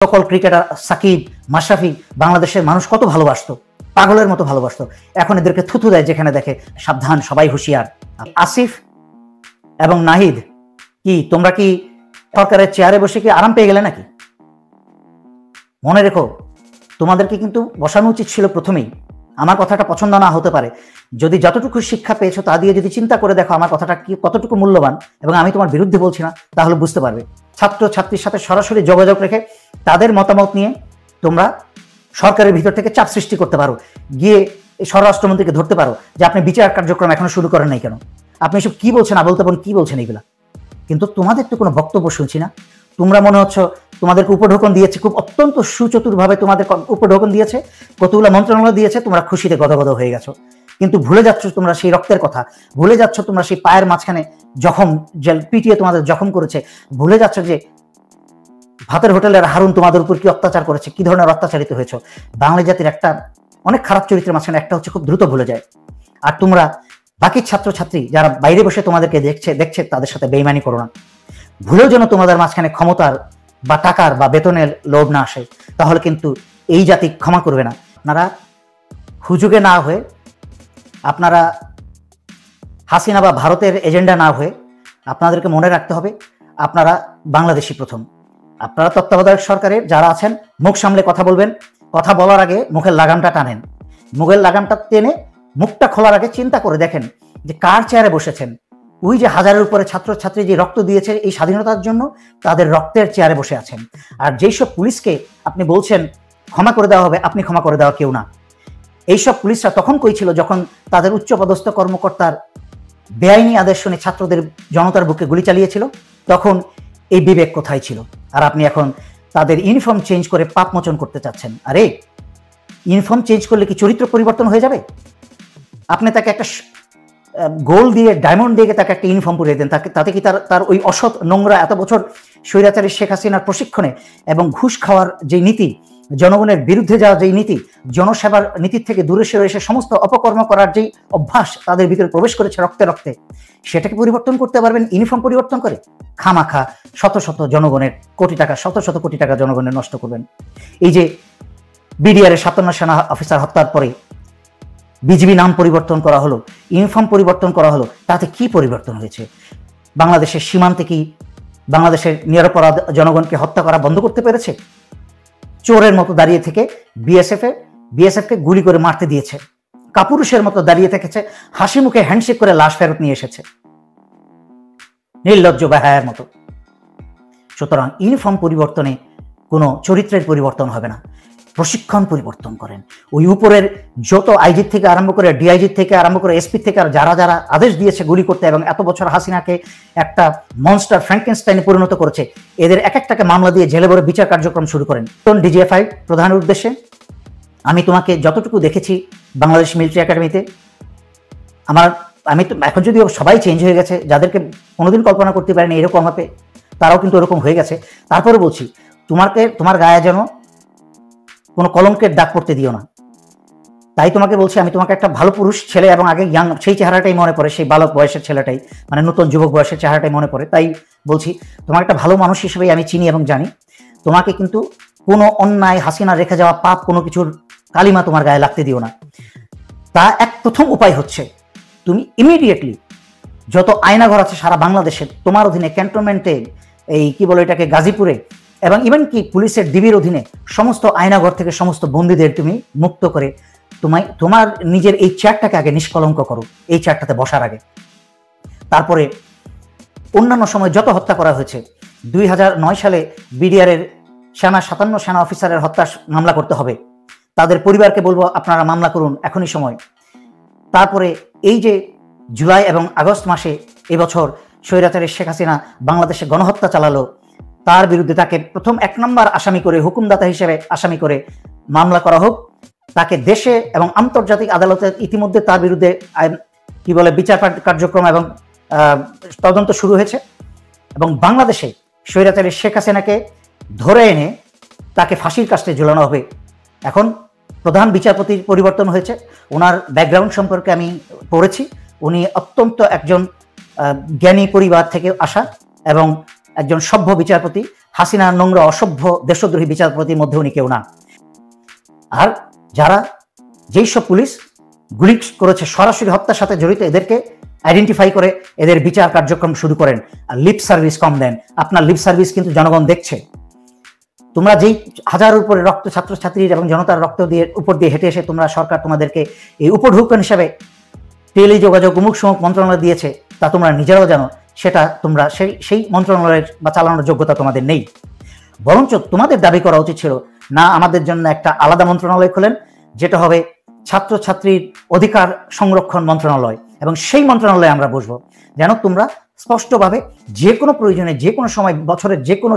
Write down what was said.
সকল ক্রিকেটার সাকিব, মাশরাফি বাংলাদেশের মানুষ কত ভালোবাসতো, পাগলের মতো ভালোবাসতো। এখন এদেরকে থুথু দেয় যেখানে দেখে, সাবধান, সবাই হুঁশিয়ার। আসিফ এবং নাহিদ, কি তোমরা কি সরকারের চেয়ারে বসে কি আরাম পেয়ে গেলে নাকি? মনে রেখো, তোমাদেরকে কিন্তু বসানো উচিত ছিল প্রথমেই। আমার কথাটা পছন্দ না হতে পারে, যদি যতটুকু শিক্ষা পেয়েছো তা দিয়ে যদি চিন্তা করে দেখো আমার কথাটা কি কতটুকু মূল্যবান, এবং আমি তোমার বিরুদ্ধে বলছি না, তাহলে বুঝতে পারবে। ছাত্র ছাত্রীর সাথে সরাসরি যোগাযোগ রেখে তাদের মতামত নিয়ে তোমরা সরকারের ভিতর থেকে চাপ সৃষ্টি করতে পারো, গিয়ে স্বরাষ্ট্রমন্ত্রীকে ধরতে পারো যে আপনি বিচার কার্যক্রম এখনো শুরু করেন নাই কেন, আপনি এসব কি বলছেন, আবোল তাবোল কি বলছেন এগুলা। কিন্তু তোমাদের তো কোনো বক্তব্য শুনছি না। তোমরা মনে হচ্ছে তোমাদেরকে উপঢৌকন দিয়েছে, খুব অত্যন্ত সুচতুরভাবে তোমাদের উপঢৌকন দিয়েছে, কতগুলো মন্ত্রণালয় দিয়েছে, তোমরা খুশিতে গদগদ হয়ে গেছো। কিন্তু ভুলে যাচ্ছ তোমরা সেই রক্তের কথা, ভুলে যাচ্ছ তোমরা সেই পায়ের মাঝখানে জখম, যে পিটিয়ে তোমাদের জখম করেছে, ভুলে যাচ্ছ যে ভাতের হোটেলের হারুন তোমাদের উপর কি অত্যাচার করেছে, কি ধরনের অত্যাচারিত হয়েছে। বাঙালি জাতির একটা অনেক খারাপ চরিত্রের মাঝখানে একটা হচ্ছে খুব দ্রুত ভুলে যায়। আর তোমরা বাকি ছাত্রছাত্রী যারা বাইরে বসে তোমাদেরকে দেখছে তাদের সাথে বেইমানি করো না। ভুলেও যেন তোমাদের মাঝখানে ক্ষমতার বা টাকার বা বেতনের লোভ না আসে, তাহলে কিন্তু এই জাতি ক্ষমা করবে না। আপনারা হুজুগে না হয়ে, আপনারা হাসিনা বা ভারতের এজেন্ডা না হয়ে, আপনাদেরকে মনে রাখতে হবে আপনারা বাংলাদেশি প্রথম। আপনারা তত্ত্বাবধায়ক সরকারের যারা আছেন, মুখ সামলে কথা বলবেন, কথা বলার আগে মুখের লাগামটা টানেন, মুখের লাগামটা টেনে মুখটা খোলার আগে চিন্তা করে দেখেন যে কার চেয়ারে বসেছেন। ওই যে হাজারের উপরে ছাত্রছাত্রী যে রক্ত দিয়েছে এই স্বাধীনতার জন্য, তাদের রক্তের চেয়ারে বসে আছেন। আর যেই সব পুলিশকে আপনি বলছেন ক্ষমা করে দেওয়া হবে, আপনি ক্ষমা করে দেওয়া কেউ না। এইসব পুলিশরা তখন কই ছিল যখন তাদের উচ্চপদস্থ কর্মকর্তার বেআইনি আদেশ শুনে ছাত্রদের জনতার বুকে গুলি চালিয়েছিল, তখন এই বিবেক কোথায় ছিল? আর আপনি এখন তাদের ইউনিফর্ম চেঞ্জ করে পাপ মোচন করতে চাচ্ছেন। আরে ইউনিফর্ম চেঞ্জ করলে কি চরিত্র পরিবর্তন হয়ে যাবে? আপনি তাকে একটা গোল্ড দিয়ে, ডায়মন্ড দিয়ে তাকে একটা ইউনিফর্ম পরিয়ে দেন, তাতে কি তার ওই অসৎ নোংরা এত বছর স্বৈরাচারী শেখ হাসিনার প্রশিক্ষণে এবং ঘুষ খাওয়ার যে নীতি, জনগণের বিরুদ্ধে যাওয়ার যেই নীতি, জনসেবার নীতির থেকে দূরে সরে এসে সমস্ত অপকর্ম করার যেই অভ্যাস তাদের ভিতরে প্রবেশ করেছে রক্তে রক্তে, সেটাকে পরিবর্তন করতে পারবেন ইউনিফর্ম পরিবর্তন করে? খামাখা শত শত জনগণের কোটি টাকা, শত শত কোটি টাকা জনগণের নষ্ট করবেন। এই যে বিডিআরের 57 সেনা অফিসার হত্যার পরে বিজিবি নাম পরিবর্তন করা হলো, ইউনিফর্ম পরিবর্তন করা হলো, তাতে কি পরিবর্তন হয়েছে? বাংলাদেশের সীমান্তে কি বাংলাদেশের নিরপরাধ জনগণকে হত্যা করা বন্ধ করতে পেরেছে? চোরের মতো দাঁড়িয়ে থেকে বিএসএফকে গুলি করে মারতে দিয়েছে, কাপুরুষের মতো দাঁড়িয়ে থেকেছে, হাসি মুখে হ্যান্ডশেক করে লাশ ফেরত নিয়ে এসেছে, নির্লজ্জ বেহায়ার মতো। সুতরাং ইউনিফর্ম পরিবর্তনে কোনো চরিত্রের পরিবর্তন হবে না, প্রশিক্ষণ পরিবর্তন করেন। ওই উপরের যত আইজি থেকে আরম্ভ করে, ডিআইজি থেকে আরম্ভ করে, এসপি থেকে আর যারা যারা আদেশ দিয়েছে গুলি করতে এবং এত বছর হাসিনাকে একটা মনস্টার ফ্র্যাঙ্কেনস্টাইনে পরিণত করেছে, এদের এক একটাকে মামলা দিয়ে জেলে ভরে বিচার কার্যক্রম শুরু করেন। ডিজিএফআই প্রধানের উদ্দেশ্যে আমি তোমাকে যতটুকু দেখেছি বাংলাদেশ মিলিটারি একাডেমিতে, আমি তো এখন যদিও সবাই চেঞ্জ হয়ে গেছে, যাদেরকে কোনোদিন কল্পনা করতে পারেনি এরকম হবে, তারাও কিন্তু ওরকম হয়ে গেছে। তারপরে বলছি, তোমার গায়ে যেন কোনো কলঙ্কের দাগ পড়তে দিও না। তাই তোমাকে বলছি, আমি তোমাকে একটা ভালো পুরুষ ছেলে এবং আগে ইয়াং সেই চেহারাটাই মনে পড়ে, সেই বালক বয়সের ছেলেটাই, মানে নতুন যুবক বয়সের চেহারাটাই মনে পড়ে। তাই বলছি, তোমার একটা ভালো মানুষ হিসেবেই আমি চিনি এবং জানি। তোমাকে কিন্তু কোনো অন্যায়, হাসিনা রেখে যাওয়া পাপ, কোনো কিছুর কালিমা তোমার গায়ে লাগতে দিও না। তা এক প্রথম উপায় হচ্ছে, তুমি ইমিডিয়েটলি যত আয়নাঘর আছে সারা বাংলাদেশে তোমার অধীনে, ক্যান্টনমেন্টে, এই কি বলে এটাকে, গাজীপুরে, এবং ইভেন কি পুলিশের ডিবির অধীনে সমস্ত আয়নাঘর থেকে সমস্ত বন্দীদের তুমি মুক্ত করে তোমার নিজের এই চেয়ারটাকে আগে নিষ্কলঙ্ক করো, এই চেয়ারটাতে বসার আগে। তারপরে অন্যান্য সময় যত হত্যা করা হয়েছে, 2009 সালে বিডিআরের 57 সেনা অফিসারের হত্যা মামলা করতে হবে, তাদের পরিবারকে বলবো আপনারা মামলা করুন, এখনই সময়। তারপরে এই যে জুলাই এবং আগস্ট মাসে এবছর স্বৈরাচারী শেখ হাসিনা বাংলাদেশে গণহত্যা চালালো, তার বিরুদ্ধে তাকে প্রথম 1 নম্বর আসামি করে, হুকুমদাতা হিসেবে আসামি করে মামলা করা হোক। তাকে দেশে এবং আন্তর্জাতিক আদালতে ইতিমধ্যে তার বিরুদ্ধে কি বলে বিচার কার্যক্রম এবং তদন্ত শুরু হয়েছে, এবং বাংলাদেশে স্বৈরাচারী শেখ হাসিনাকে ধরে এনে তাকে ফাঁসির কাস্টে ঝুলানো হবে। এখন প্রধান বিচারপতির পরিবর্তন হয়েছে, ওনার ব্যাকগ্রাউন্ড সম্পর্কে আমি পড়েছি। উনি অত্যন্ত একজন জ্ঞানী পরিবার থেকে আসা এবং একজন সভ্য বিচারপতি, হাসিনা নোংরা অসভ্য দেশদ্রোহী বিচারপতির মধ্যে উনি কেউ না। আর যারা যেই সব পুলিশ গুলি করেছে সরাসরি হত্যার সাথে জড়িত, এদেরকে আইডেন্টিফাই করে এদের বিচার কার্যক্রম শুরু করেন, আর লিপ সার্ভিস কম দেন। আপনার লিপ সার্ভিস কিন্তু জনগণ দেখছে। তোমরা যেই হাজারের উপরে রক্ত ছাত্রছাত্রীর এবং জনতার রক্ত দিয়ে উপর দিয়ে হেঁটে এসে তোমরা সরকার তোমাদেরকে এই উপঢৌকন হিসাবে টেলিযোগাযোগ উমুক সমুক মন্ত্রণালয় দিয়েছে, তা তোমরা নিজেরাও জানো সেটা তোমরা সেই মন্ত্রণালয়ের বা চালানোর যোগ্যতা তোমাদের নেই। বরঞ্চ তোমাদের দাবি করা উচিত ছিল, না আমাদের জন্য একটা আলাদা মন্ত্রণালয় খোলেন, যেটা হবে ছাত্রছাত্রীর অধিকার সংরক্ষণ মন্ত্রণালয়, এবং সেই মন্ত্রণালয়ে আমরা বসবো, যেন তোমরা স্পষ্টভাবে যে কোনো প্রয়োজনে যে কোনো সময় বছরের যে কোনো